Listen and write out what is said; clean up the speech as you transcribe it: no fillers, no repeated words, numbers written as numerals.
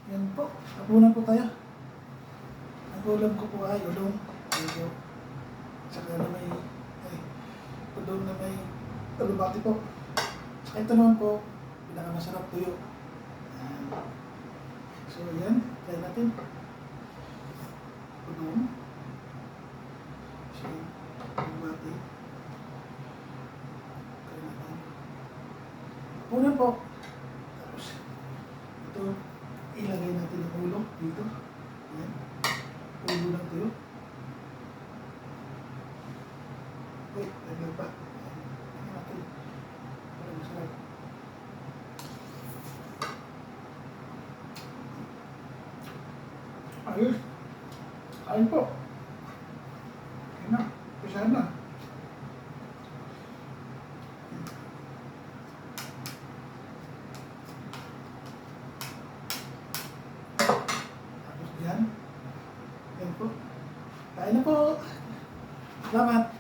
Yan po. Hapunan po tayo. Ang ulam ko po ay ulong. Medyo. Saka na may ulong na may alubati po. Saka ito naman po, pinakamasarap tuyo. Yan. So yan, try natin. Ulong. So, alubati. Try natin. Hapunan po. Tapos, ito, ilagay natin ang ulo dito. Yan. Ulo ng tuyo. Wait, lagyan pa. Lagyan natin. Para masarap. Ayos. Kain po. Kain na. Pisahan na. Tapos yan. Yan po. Kain na po. Salamat.